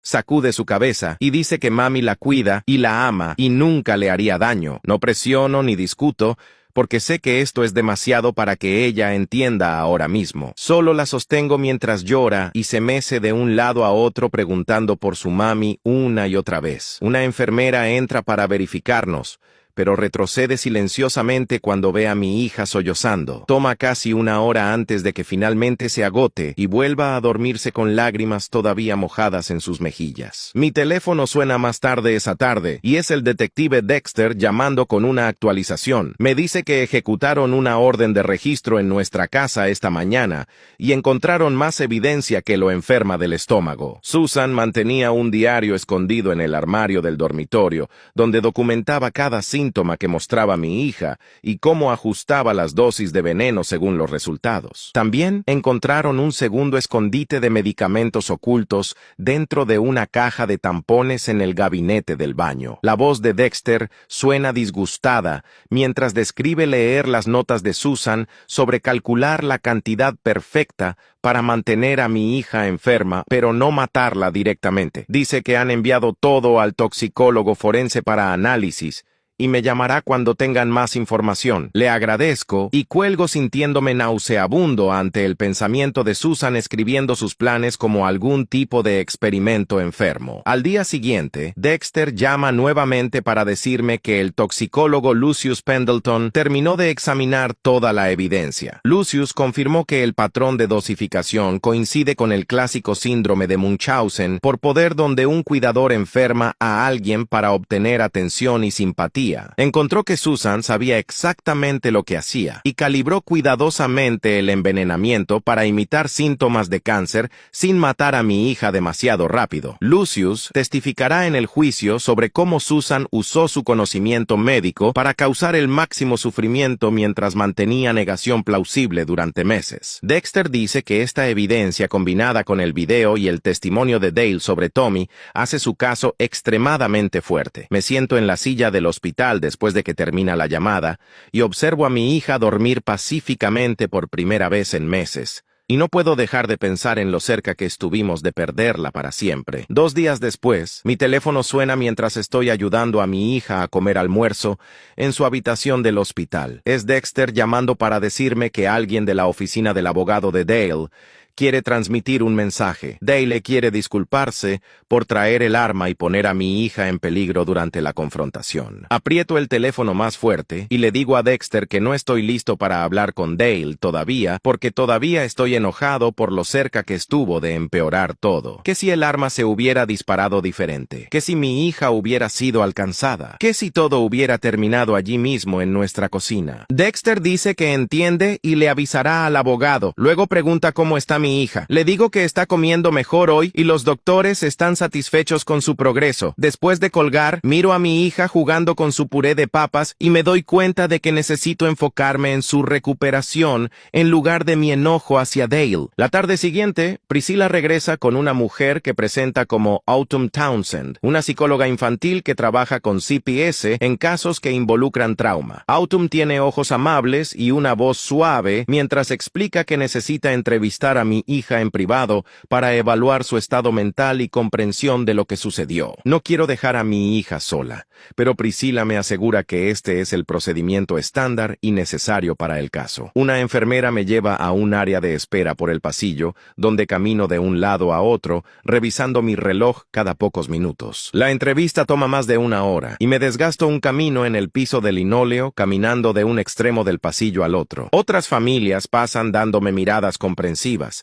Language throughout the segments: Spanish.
Sacude su cabeza y dice que mami la cuida y la ama y nunca le haría daño. No presiono ni discuto, porque sé que esto es demasiado para que ella entienda ahora mismo. Solo la sostengo mientras llora y se mece de un lado a otro preguntando por su mami una y otra vez. Una enfermera entra para verificarnos, pero retrocede silenciosamente cuando ve a mi hija sollozando. Toma casi una hora antes de que finalmente se agote y vuelva a dormirse con lágrimas todavía mojadas en sus mejillas. Mi teléfono suena más tarde esa tarde y es el detective Dexter llamando con una actualización. Me dice que ejecutaron una orden de registro en nuestra casa esta mañana y encontraron más evidencia que lo enferma del estómago. Susan mantenía un diario escondido en el armario del dormitorio, donde documentaba cada síntoma que mostraba mi hija y cómo ajustaba las dosis de veneno según los resultados. También encontraron un segundo escondite de medicamentos ocultos dentro de una caja de tampones en el gabinete del baño. La voz de Dexter suena disgustada mientras describe leer las notas de Susan sobre calcular la cantidad perfecta para mantener a mi hija enferma, pero no matarla directamente. Dice que han enviado todo al toxicólogo forense para análisis y me llamará cuando tengan más información. Le agradezco y cuelgo sintiéndome nauseabundo ante el pensamiento de Susan escribiendo sus planes como algún tipo de experimento enfermo. Al día siguiente, Dexter llama nuevamente para decirme que el toxicólogo Lucius Pendleton terminó de examinar toda la evidencia. Lucius confirmó que el patrón de dosificación coincide con el clásico síndrome de Munchausen, por poder donde un cuidador enferma a alguien para obtener atención y simpatía. Encontró que Susan sabía exactamente lo que hacía y calibró cuidadosamente el envenenamiento para imitar síntomas de cáncer sin matar a mi hija demasiado rápido. Lucius testificará en el juicio sobre cómo Susan usó su conocimiento médico para causar el máximo sufrimiento mientras mantenía negación plausible durante meses. Dexter dice que esta evidencia combinada con el video y el testimonio de Dale sobre Tommy hace su caso extremadamente fuerte. Me siento en la silla del hospital después de que termina la llamada y observo a mi hija dormir pacíficamente por primera vez en meses. Y no puedo dejar de pensar en lo cerca que estuvimos de perderla para siempre. 2 días después, mi teléfono suena mientras estoy ayudando a mi hija a comer almuerzo en su habitación del hospital. Es Dexter llamando para decirme que alguien de la oficina del abogado de Dale quiere transmitir un mensaje. Dale quiere disculparse por traer el arma y poner a mi hija en peligro durante la confrontación. Aprieto el teléfono más fuerte y le digo a Dexter que no estoy listo para hablar con Dale todavía, porque todavía estoy enojado por lo cerca que estuvo de empeorar todo. ¿Qué si el arma se hubiera disparado diferente? ¿Qué si mi hija hubiera sido alcanzada? ¿Qué si todo hubiera terminado allí mismo en nuestra cocina? Dexter dice que entiende y le avisará al abogado. Luego pregunta cómo está mi hija. Le digo que está comiendo mejor hoy y los doctores están satisfechos con su progreso. Después de colgar, miro a mi hija jugando con su puré de papas y me doy cuenta de que necesito enfocarme en su recuperación en lugar de mi enojo hacia Dale. La tarde siguiente, Priscilla regresa con una mujer que presenta como Autumn Townsend, una psicóloga infantil que trabaja con CPS en casos que involucran trauma. Autumn tiene ojos amables y una voz suave mientras explica que necesita entrevistar a mi hija en privado para evaluar su estado mental y comprensión de lo que sucedió. No quiero dejar a mi hija sola, pero Priscilla me asegura que este es el procedimiento estándar y necesario para el caso. Una enfermera me lleva a un área de espera por el pasillo, donde camino de un lado a otro, revisando mi reloj cada pocos minutos. La entrevista toma más de 1 hora, y me desgasto un camino en el piso de linóleo, caminando de un extremo del pasillo al otro. Otras familias pasan dándome miradas comprensivas,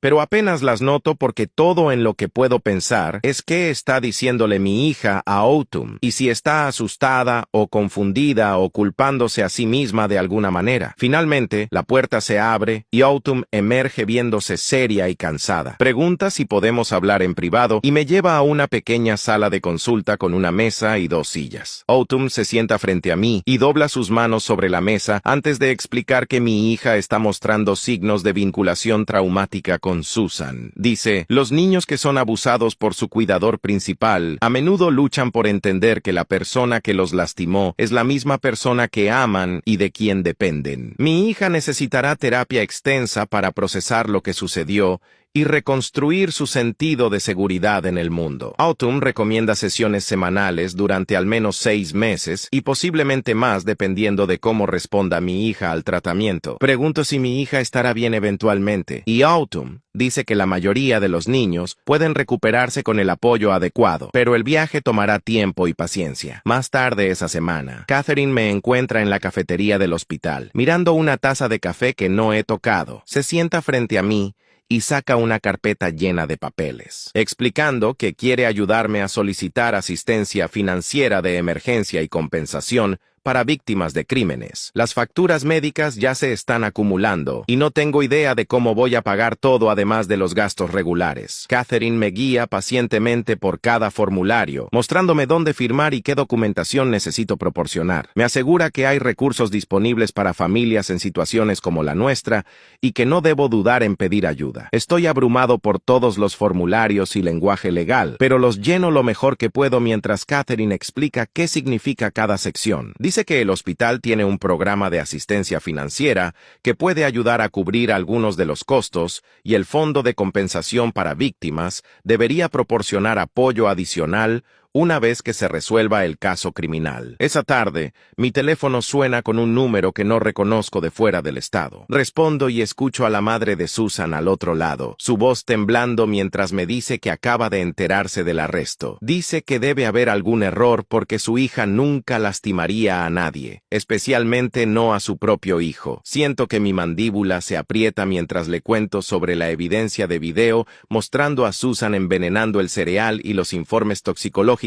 pero apenas las noto porque todo en lo que puedo pensar es qué está diciéndole mi hija a Autumn, y si está asustada o confundida o culpándose a sí misma de alguna manera. Finalmente, la puerta se abre y Autumn emerge viéndose seria y cansada. Pregunta si podemos hablar en privado y me lleva a una pequeña sala de consulta con una mesa y 2 sillas. Autumn se sienta frente a mí y dobla sus manos sobre la mesa antes de explicar que mi hija está mostrando signos de vinculación traumática con Susan. Dice, los niños que son abusados por su cuidador principal a menudo luchan por entender que la persona que los lastimó es la misma persona que aman y de quien dependen. Mi hija necesitará terapia extensa para procesar lo que sucedió y reconstruir su sentido de seguridad en el mundo. Autumn recomienda sesiones semanales durante al menos 6 meses y posiblemente más dependiendo de cómo responda mi hija al tratamiento. Pregunto si mi hija estará bien eventualmente, y Autumn dice que la mayoría de los niños pueden recuperarse con el apoyo adecuado, pero el viaje tomará tiempo y paciencia. Más tarde esa semana, Catherine me encuentra en la cafetería del hospital, mirando una taza de café que no he tocado. Se sienta frente a mí y saca una carpeta llena de papeles, explicando que quiere ayudarme a solicitar asistencia financiera de emergencia y compensación para víctimas de crímenes. Las facturas médicas ya se están acumulando y no tengo idea de cómo voy a pagar todo además de los gastos regulares. Catherine me guía pacientemente por cada formulario, mostrándome dónde firmar y qué documentación necesito proporcionar. Me asegura que hay recursos disponibles para familias en situaciones como la nuestra y que no debo dudar en pedir ayuda. Estoy abrumado por todos los formularios y lenguaje legal, pero los lleno lo mejor que puedo mientras Catherine explica qué significa cada sección. Dice que el hospital tiene un programa de asistencia financiera que puede ayudar a cubrir algunos de los costos y el Fondo de Compensación para Víctimas debería proporcionar apoyo adicional una vez que se resuelva el caso criminal. Esa tarde, mi teléfono suena con un número que no reconozco de fuera del estado. Respondo y escucho a la madre de Susan al otro lado, su voz temblando mientras me dice que acaba de enterarse del arresto. Dice que debe haber algún error porque su hija nunca lastimaría a nadie, especialmente no a su propio hijo. Siento que mi mandíbula se aprieta mientras le cuento sobre la evidencia de video mostrando a Susan envenenando el cereal y los informes toxicológicos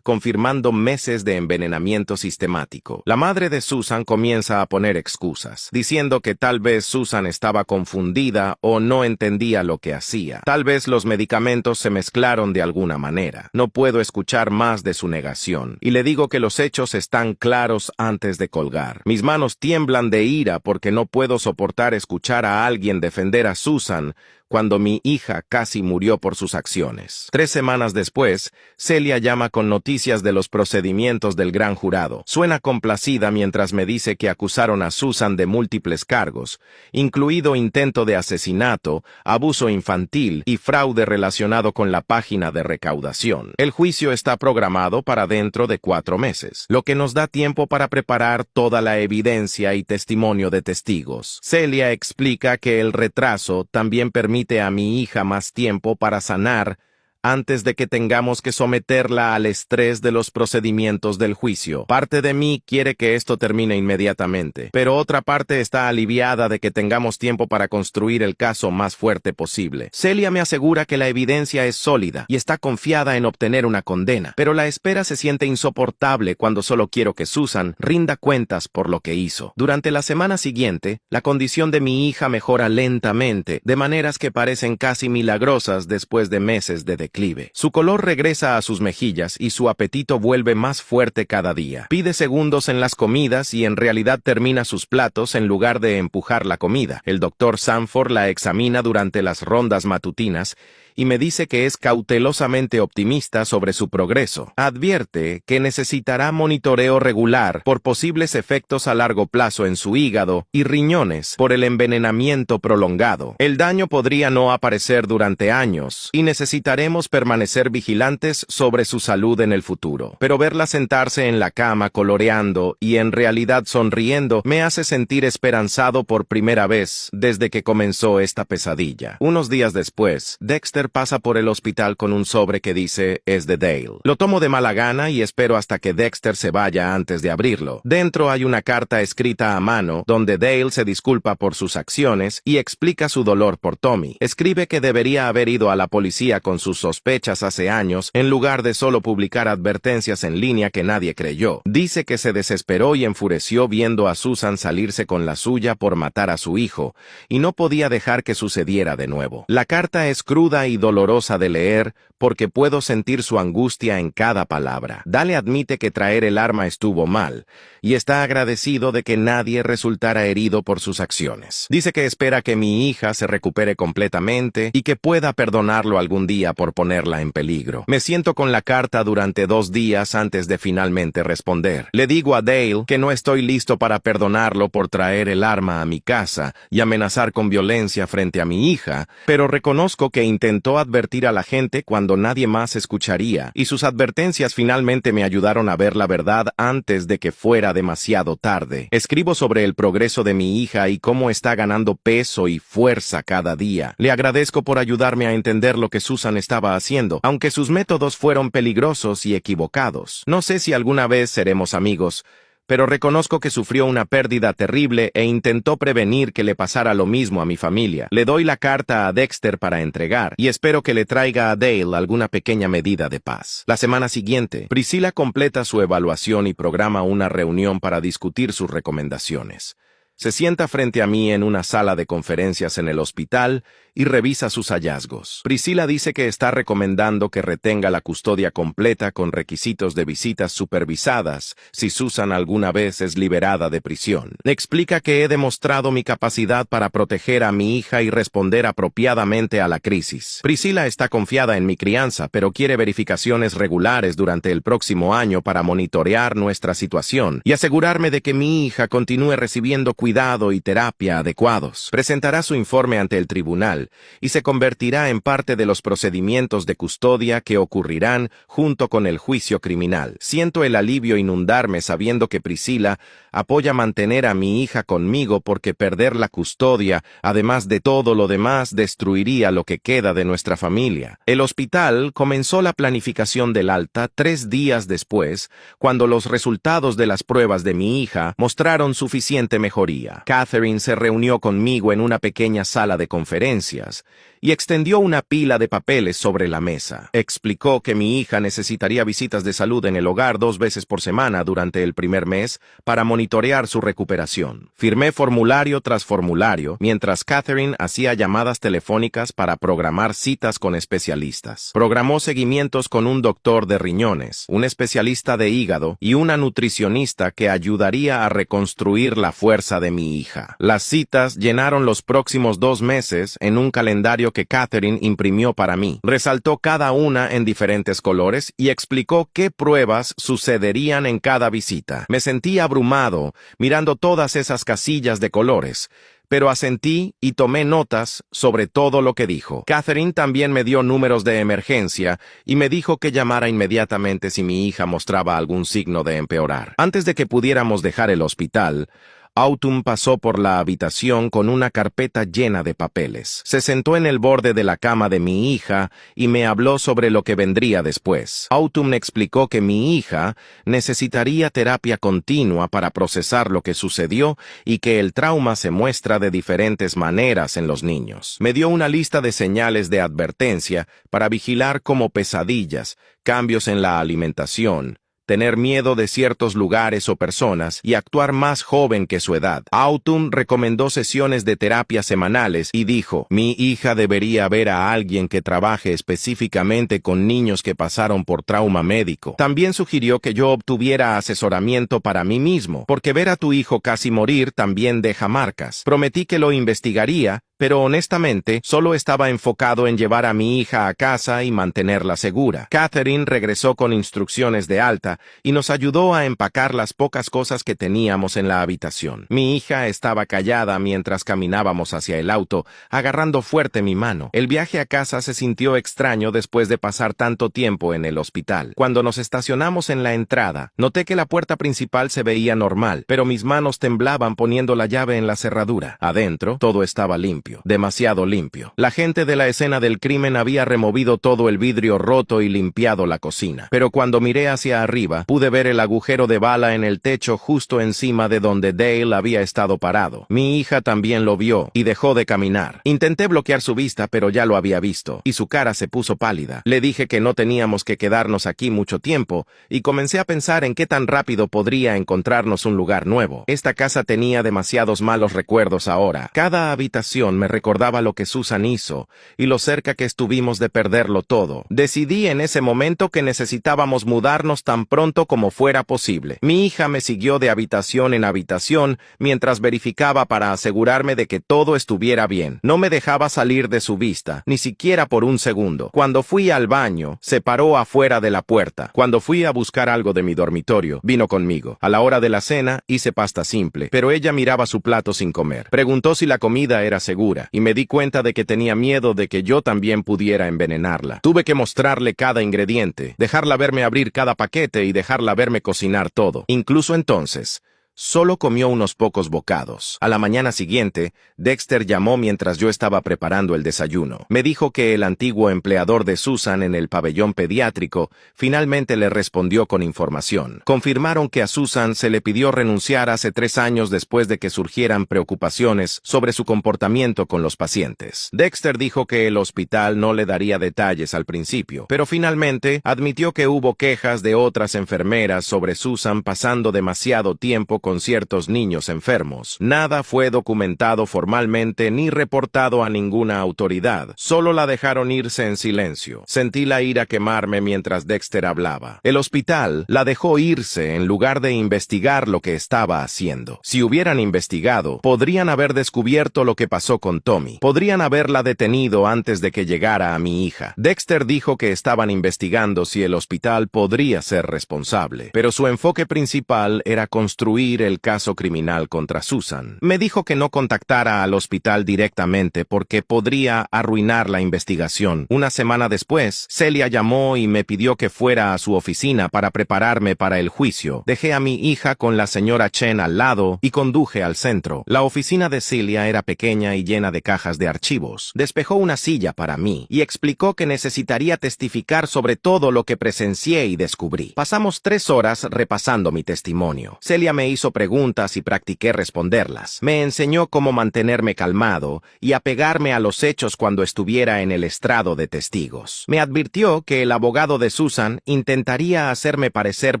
confirmando meses de envenenamiento sistemático. La madre de Susan comienza a poner excusas, diciendo que tal vez Susan estaba confundida o no entendía lo que hacía. Tal vez los medicamentos se mezclaron de alguna manera. No puedo escuchar más de su negación, y le digo que los hechos están claros antes de colgar. Mis manos tiemblan de ira porque no puedo soportar escuchar a alguien defender a Susan cuando mi hija casi murió por sus acciones. 3 semanas después, Celia llama con noticias de los procedimientos del gran jurado. Suena complacida mientras me dice que acusaron a Susan de múltiples cargos, incluido intento de asesinato, abuso infantil y fraude relacionado con la página de recaudación. El juicio está programado para dentro de 4 meses, lo que nos da tiempo para preparar toda la evidencia y testimonio de testigos. Celia explica que el retraso también permite a mi hija más tiempo para sanar antes de que tengamos que someterla al estrés de los procedimientos del juicio. Parte de mí quiere que esto termine inmediatamente, pero otra parte está aliviada de que tengamos tiempo para construir el caso más fuerte posible. Celia me asegura que la evidencia es sólida y está confiada en obtener una condena, pero la espera se siente insoportable cuando solo quiero que Susan rinda cuentas por lo que hizo. Durante la semana siguiente, la condición de mi hija mejora lentamente, de maneras que parecen casi milagrosas después de meses de declive. Su color regresa a sus mejillas y su apetito vuelve más fuerte cada día. Pide segundos en las comidas y en realidad termina sus platos en lugar de empujar la comida. El doctor Sanford la examina durante las rondas matutinas y me dice que es cautelosamente optimista sobre su progreso. Advierte que necesitará monitoreo regular por posibles efectos a largo plazo en su hígado y riñones por el envenenamiento prolongado. El daño podría no aparecer durante años y necesitaremos permanecer vigilantes sobre su salud en el futuro. Pero verla sentarse en la cama coloreando y en realidad sonriendo me hace sentir esperanzado por primera vez desde que comenzó esta pesadilla. Unos días después, Dexter pasa por el hospital con un sobre que dice "es de Dale". Lo tomo de mala gana y espero hasta que Dexter se vaya antes de abrirlo. Dentro hay una carta escrita a mano donde Dale se disculpa por sus acciones y explica su dolor por Tommy. Escribe que debería haber ido a la policía con sus sospechas hace años en lugar de solo publicar advertencias en línea que nadie creyó. Dice que se desesperó y enfureció viendo a Susan salirse con la suya por matar a su hijo y no podía dejar que sucediera de nuevo. La carta es cruda y dolorosa de leer porque puedo sentir su angustia en cada palabra. Dale admite que traer el arma estuvo mal y está agradecido de que nadie resultara herido por sus acciones. Dice que espera que mi hija se recupere completamente y que pueda perdonarlo algún día por ponerla en peligro. Me siento con la carta durante 2 días antes de finalmente responder. Le digo a Dale que no estoy listo para perdonarlo por traer el arma a mi casa y amenazar con violencia frente a mi hija, pero reconozco que intentó advertir a la gente cuando nadie más escucharía, y sus advertencias finalmente me ayudaron a ver la verdad antes de que fuera demasiado tarde. Escribo sobre el progreso de mi hija y cómo está ganando peso y fuerza cada día. Le agradezco por ayudarme a entender lo que Susan estaba haciendo, aunque sus métodos fueron peligrosos y equivocados. No sé si alguna vez seremos amigos, pero reconozco que sufrió una pérdida terrible e intentó prevenir que le pasara lo mismo a mi familia. Le doy la carta a Dexter para entregar y espero que le traiga a Dale alguna pequeña medida de paz. La semana siguiente, Priscilla completa su evaluación y programa una reunión para discutir sus recomendaciones. Se sienta frente a mí en una sala de conferencias en el hospital y revisa sus hallazgos. Priscilla dice que está recomendando que retenga la custodia completa con requisitos de visitas supervisadas si Susan alguna vez es liberada de prisión. Explica que he demostrado mi capacidad para proteger a mi hija y responder apropiadamente a la crisis. Priscilla está confiada en mi crianza, pero quiere verificaciones regulares durante el próximo año para monitorear nuestra situación y asegurarme de que mi hija continúe recibiendo cuidado y terapia adecuados. Presentará su informe ante el tribunal y se convertirá en parte de los procedimientos de custodia que ocurrirán junto con el juicio criminal. Siento el alivio inundarme sabiendo que Priscilla apoya mantener a mi hija conmigo porque perder la custodia, además de todo lo demás, destruiría lo que queda de nuestra familia. El hospital comenzó la planificación del alta 3 días después, cuando los resultados de las pruebas de mi hija mostraron suficiente mejoría. Catherine se reunió conmigo en una pequeña sala de conferencias y extendió una pila de papeles sobre la mesa. Explicó que mi hija necesitaría visitas de salud en el hogar 2 veces por semana durante el primer mes para monitorear su recuperación. Firmé formulario tras formulario, mientras Catherine hacía llamadas telefónicas para programar citas con especialistas. Programó seguimientos con un doctor de riñones, un especialista de hígado y una nutricionista que ayudaría a reconstruir la fuerza de mi hija. Las citas llenaron los próximos 2 meses en un calendario que Catherine imprimió para mí. Resaltó cada una en diferentes colores y explicó qué pruebas sucederían en cada visita. Me sentí abrumado mirando todas esas casillas de colores, pero asentí y tomé notas sobre todo lo que dijo. Catherine también me dio números de emergencia y me dijo que llamara inmediatamente si mi hija mostraba algún signo de empeorar. Antes de que pudiéramos dejar el hospital, Autumn pasó por la habitación con una carpeta llena de papeles. Se sentó en el borde de la cama de mi hija y me habló sobre lo que vendría después. Autumn explicó que mi hija necesitaría terapia continua para procesar lo que sucedió y que el trauma se muestra de diferentes maneras en los niños. Me dio una lista de señales de advertencia para vigilar como pesadillas, cambios en la alimentación, tener miedo de ciertos lugares o personas y actuar más joven que su edad. Autumn recomendó sesiones de terapia semanales y dijo, mi hija debería ver a alguien que trabaje específicamente con niños que pasaron por trauma médico. También sugirió que yo obtuviera asesoramiento para mí mismo, porque ver a tu hijo casi morir también deja marcas. Prometí que lo investigaría, pero honestamente solo estaba enfocado en llevar a mi hija a casa y mantenerla segura. Catherine regresó con instrucciones de alta y nos ayudó a empacar las pocas cosas que teníamos en la habitación. Mi hija estaba callada mientras caminábamos hacia el auto, agarrando fuerte mi mano. El viaje a casa se sintió extraño después de pasar tanto tiempo en el hospital. Cuando nos estacionamos en la entrada, noté que la puerta principal se veía normal, pero mis manos temblaban poniendo la llave en la cerradura. Adentro, todo estaba limpio. Demasiado limpio. La gente de la escena del crimen había removido todo el vidrio roto y limpiado la cocina. Pero cuando miré hacia arriba, pude ver el agujero de bala en el techo justo encima de donde Dale había estado parado. Mi hija también lo vio y dejó de caminar. Intenté bloquear su vista, pero ya lo había visto, y su cara se puso pálida. Le dije que no teníamos que quedarnos aquí mucho tiempo, y comencé a pensar en qué tan rápido podría encontrarnos un lugar nuevo. Esta casa tenía demasiados malos recuerdos ahora. Cada habitación me recordaba lo que Susan hizo y lo cerca que estuvimos de perderlo todo. Decidí en ese momento que necesitábamos mudarnos tan pronto pronto como fuera posible. Mi hija me siguió de habitación en habitación mientras verificaba para asegurarme de que todo estuviera bien. No me dejaba salir de su vista, ni siquiera por un segundo. Cuando fui al baño, se paró afuera de la puerta. Cuando fui a buscar algo de mi dormitorio, vino conmigo. A la hora de la cena, hice pasta simple, pero ella miraba su plato sin comer. Preguntó si la comida era segura, y me di cuenta de que tenía miedo de que yo también pudiera envenenarla. Tuve que mostrarle cada ingrediente, dejarla verme abrir cada paquete y dejarla verme cocinar todo. Incluso entonces, solo comió unos pocos bocados. A la mañana siguiente, Dexter llamó mientras yo estaba preparando el desayuno. Me dijo que el antiguo empleador de Susan en el pabellón pediátrico finalmente le respondió con información. Confirmaron que a Susan se le pidió renunciar hace 3 años después de que surgieran preocupaciones sobre su comportamiento con los pacientes. Dexter dijo que el hospital no le daría detalles al principio, pero finalmente admitió que hubo quejas de otras enfermeras sobre Susan pasando demasiado tiempo con ciertos niños enfermos. Nada fue documentado formalmente ni reportado a ninguna autoridad. Solo la dejaron irse en silencio. Sentí la ira quemarme mientras Dexter hablaba. El hospital la dejó irse en lugar de investigar lo que estaba haciendo. Si hubieran investigado, podrían haber descubierto lo que pasó con Tommy. Podrían haberla detenido antes de que llegara a mi hija. Dexter dijo que estaban investigando si el hospital podría ser responsable, pero su enfoque principal era construir el caso criminal contra Susan. Me dijo que no contactara al hospital directamente porque podría arruinar la investigación. Una semana después, Celia llamó y me pidió que fuera a su oficina para prepararme para el juicio. Dejé a mi hija con la señora Chen al lado y conduje al centro. La oficina de Celia era pequeña y llena de cajas de archivos. Despejó una silla para mí y explicó que necesitaría testificar sobre todo lo que presencié y descubrí. Pasamos 3 horas repasando mi testimonio. Celia me hizo preguntas y practiqué responderlas. Me enseñó cómo mantenerme calmado y apegarme a los hechos cuando estuviera en el estrado de testigos. Me advirtió que el abogado de Susan intentaría hacerme parecer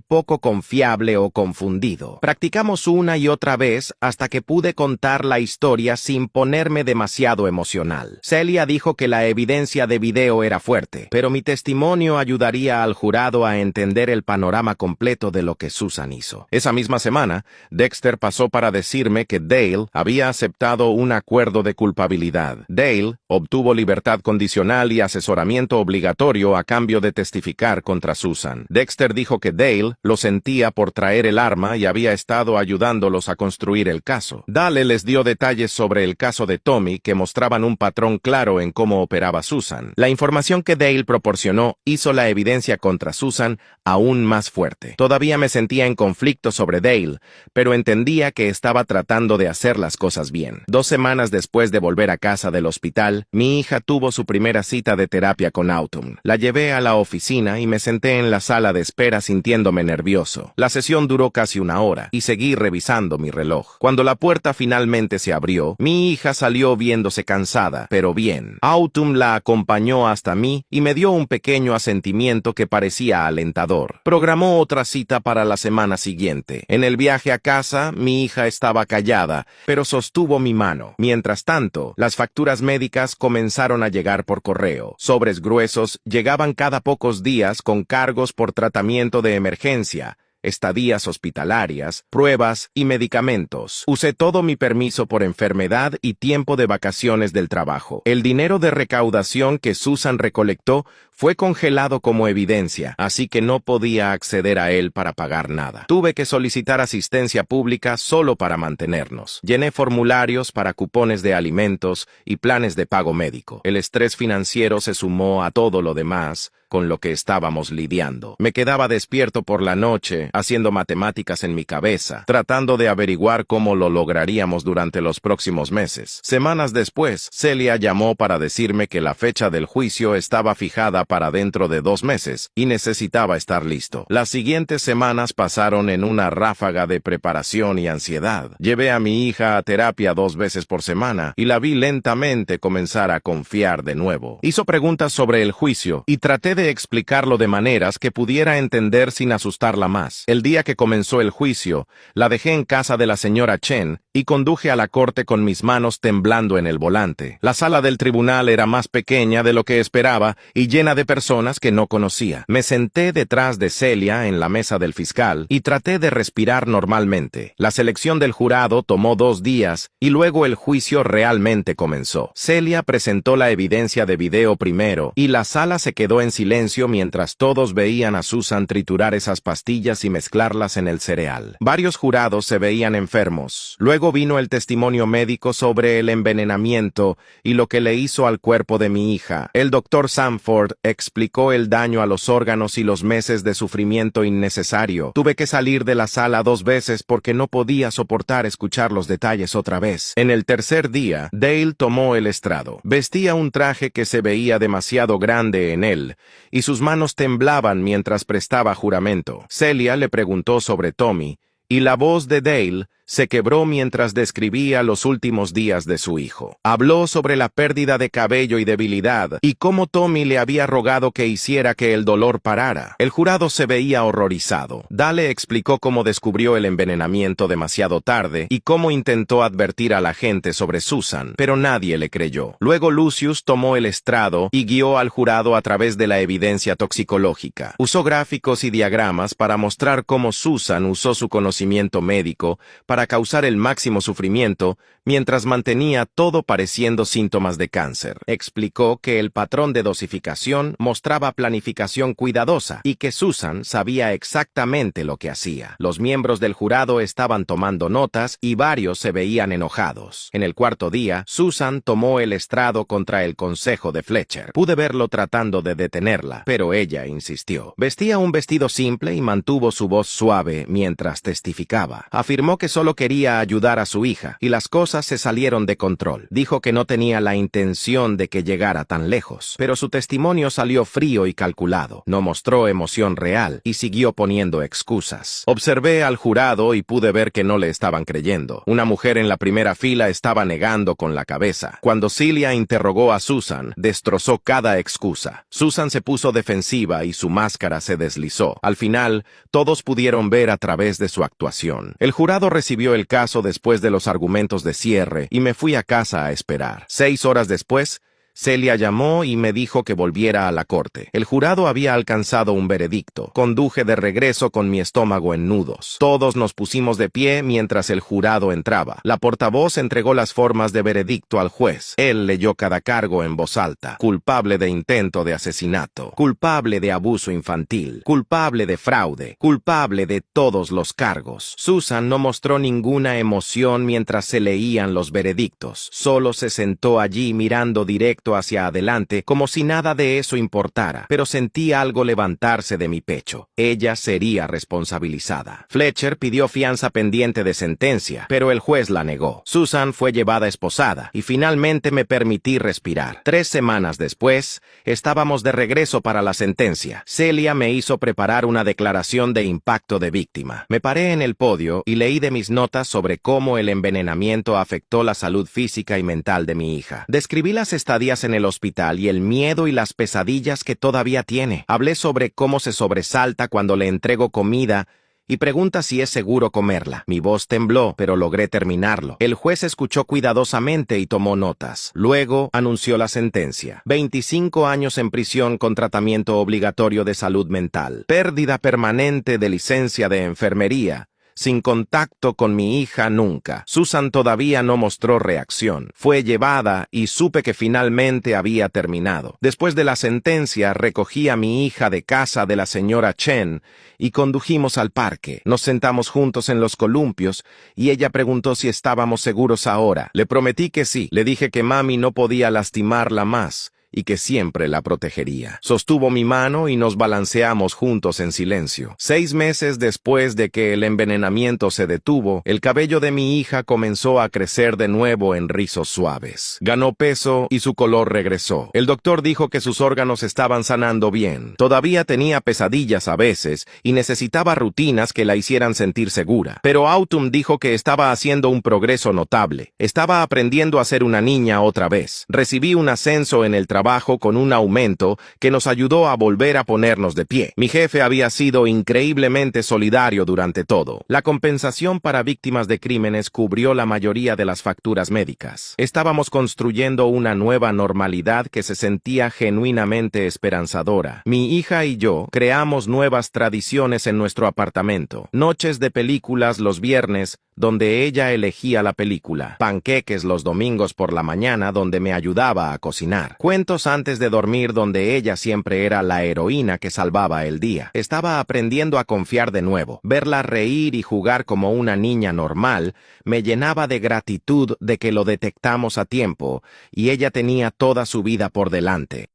poco confiable o confundido. Practicamos una y otra vez hasta que pude contar la historia sin ponerme demasiado emocional. Celia dijo que la evidencia de video era fuerte, pero mi testimonio ayudaría al jurado a entender el panorama completo de lo que Susan hizo. Esa misma semana, Dexter pasó para decirme que Dale había aceptado un acuerdo de culpabilidad. Dale obtuvo libertad condicional y asesoramiento obligatorio a cambio de testificar contra Susan. Dexter dijo que Dale lo sentía por traer el arma y había estado ayudándolos a construir el caso. Dale les dio detalles sobre el caso de Tommy que mostraban un patrón claro en cómo operaba Susan. La información que Dale proporcionó hizo la evidencia contra Susan aún más fuerte. Todavía me sentía en conflicto sobre Dale, pero entendía que estaba tratando de hacer las cosas bien. 2 semanas después de volver a casa del hospital, mi hija tuvo su primera cita de terapia con Autumn. La llevé a la oficina y me senté en la sala de espera sintiéndome nervioso. La sesión duró casi 1 hora y seguí revisando mi reloj. Cuando la puerta finalmente se abrió, mi hija salió viéndose cansada, pero bien. Autumn la acompañó hasta mí y me dio un pequeño asentimiento que parecía alentador. Programó otra cita para la semana siguiente. En el viaje a casa, mi hija estaba callada, pero sostuvo mi mano. Mientras tanto, las facturas médicas comenzaron a llegar por correo. Sobres gruesos llegaban cada pocos días con cargos por tratamiento de emergencia, estadías hospitalarias, pruebas y medicamentos. Usé todo mi permiso por enfermedad y tiempo de vacaciones del trabajo. El dinero de recaudación que Susan recolectó fue congelado como evidencia, así que no podía acceder a él para pagar nada. Tuve que solicitar asistencia pública solo para mantenernos. Llené formularios para cupones de alimentos y planes de pago médico. El estrés financiero se sumó a todo lo demás con lo que estábamos lidiando. Me quedaba despierto por la noche, haciendo matemáticas en mi cabeza, tratando de averiguar cómo lo lograríamos durante los próximos meses. Semanas después, Celia llamó para decirme que la fecha del juicio estaba fijada para dentro de 2 meses y necesitaba estar listo. Las siguientes semanas pasaron en una ráfaga de preparación y ansiedad. Llevé a mi hija a terapia 2 veces por semana y la vi lentamente comenzar a confiar de nuevo. Hizo preguntas sobre el juicio y traté de explicarlo de maneras que pudiera entender sin asustarla más. El día que comenzó el juicio, la dejé en casa de la señora Chen y conduje a la corte con mis manos temblando en el volante. La sala del tribunal era más pequeña de lo que esperaba y llena de personas que no conocía. Me senté detrás de Celia en la mesa del fiscal y traté de respirar normalmente. La selección del jurado tomó 2 días y luego el juicio realmente comenzó. Celia presentó la evidencia de video primero y la sala se quedó en silencio mientras todos veían a Susan triturar esas pastillas y mezclarlas en el cereal. Varios jurados se veían enfermos. Luego vino el testimonio médico sobre el envenenamiento y lo que le hizo al cuerpo de mi hija. El doctor Sanford explicó el daño a los órganos y los meses de sufrimiento innecesario. Tuve que salir de la sala 2 veces porque no podía soportar escuchar los detalles otra vez. En el tercer día, Dale tomó el estrado. Vestía un traje que se veía demasiado grande en él, y sus manos temblaban mientras prestaba juramento. Celia le preguntó sobre Tommy, y la voz de Dale se quebró mientras describía los últimos días de su hijo. Habló sobre la pérdida de cabello y debilidad, y cómo Tommy le había rogado que hiciera que el dolor parara. El jurado se veía horrorizado. Dale explicó cómo descubrió el envenenamiento demasiado tarde y cómo intentó advertir a la gente sobre Susan, pero nadie le creyó. Luego Lucius tomó el estrado y guió al jurado a través de la evidencia toxicológica. Usó gráficos y diagramas para mostrar cómo Susan usó su conocimiento médico para causar el máximo sufrimiento, mientras mantenía todo pareciendo síntomas de cáncer. Explicó que el patrón de dosificación mostraba planificación cuidadosa y que Susan sabía exactamente lo que hacía. Los miembros del jurado estaban tomando notas y varios se veían enojados. En el cuarto día, Susan tomó el estrado contra el consejo de Fletcher. Pude verlo tratando de detenerla, pero ella insistió. Vestía un vestido simple y mantuvo su voz suave mientras testificaba. Afirmó que solo quería ayudar a su hija, y las cosas se salieron de control. Dijo que no tenía la intención de que llegara tan lejos, pero su testimonio salió frío y calculado. No mostró emoción real y siguió poniendo excusas. Observé al jurado y pude ver que no le estaban creyendo. Una mujer en la primera fila estaba negando con la cabeza. Cuando Celia interrogó a Susan, destrozó cada excusa. Susan se puso defensiva y su máscara se deslizó. Al final, todos pudieron ver a través de su actuación. El jurado recibió el caso después de los argumentos de cierre y me fui a casa a esperar. 6 horas después, Celia llamó y me dijo que volviera a la corte. El jurado había alcanzado un veredicto. Conduje de regreso con mi estómago en nudos. Todos nos pusimos de pie mientras el jurado entraba. La portavoz entregó las formas de veredicto al juez. Él leyó cada cargo en voz alta. Culpable de intento de asesinato. Culpable de abuso infantil. Culpable de fraude. Culpable de todos los cargos. Susan no mostró ninguna emoción mientras se leían los veredictos. Solo se sentó allí mirando directo hacia adelante como si nada de eso importara, pero sentí algo levantarse de mi pecho. Ella sería responsabilizada. Fletcher pidió fianza pendiente de sentencia, pero el juez la negó. Susan fue llevada esposada y finalmente me permití respirar. 3 semanas después, estábamos de regreso para la sentencia. Celia me hizo preparar una declaración de impacto de víctima. Me paré en el podio y leí de mis notas sobre cómo el envenenamiento afectó la salud física y mental de mi hija. Describí las estadías en el hospital y el miedo y las pesadillas que todavía tiene. Hablé sobre cómo se sobresalta cuando le entrego comida y pregunta si es seguro comerla. Mi voz tembló, pero logré terminarlo. El juez escuchó cuidadosamente y tomó notas. Luego anunció la sentencia. 25 años en prisión con tratamiento obligatorio de salud mental. Pérdida permanente de licencia de enfermería. Sin contacto con mi hija nunca. Susan todavía no mostró reacción. Fue llevada y supe que finalmente había terminado. Después de la sentencia, recogí a mi hija de casa de la señora Chen y condujimos al parque. Nos sentamos juntos en los columpios y ella preguntó si estábamos seguros ahora. Le prometí que sí. Le dije que mami no podía lastimarla más y que siempre la protegería. Sostuvo mi mano y nos balanceamos juntos en silencio. 6 meses después de que el envenenamiento se detuvo, el cabello de mi hija comenzó a crecer de nuevo en rizos suaves. Ganó peso y su color regresó. El doctor dijo que sus órganos estaban sanando bien. Todavía tenía pesadillas a veces y necesitaba rutinas que la hicieran sentir segura. Pero Autumn dijo que estaba haciendo un progreso notable. Estaba aprendiendo a ser una niña otra vez. Recibí un ascenso en el trabajo trabajo con un aumento que nos ayudó a volver a ponernos de pie. Mi jefe había sido increíblemente solidario durante todo. La compensación para víctimas de crímenes cubrió la mayoría de las facturas médicas. Estábamos construyendo una nueva normalidad que se sentía genuinamente esperanzadora. Mi hija y yo creamos nuevas tradiciones en nuestro apartamento. Noches de películas los viernes, donde ella elegía la película. Panqueques los domingos por la mañana, donde me ayudaba a cocinar. Cuentos antes de dormir, donde ella siempre era la heroína que salvaba el día. Estaba aprendiendo a confiar de nuevo. Verla reír y jugar como una niña normal me llenaba de gratitud de que lo detectamos a tiempo y ella tenía toda su vida por delante.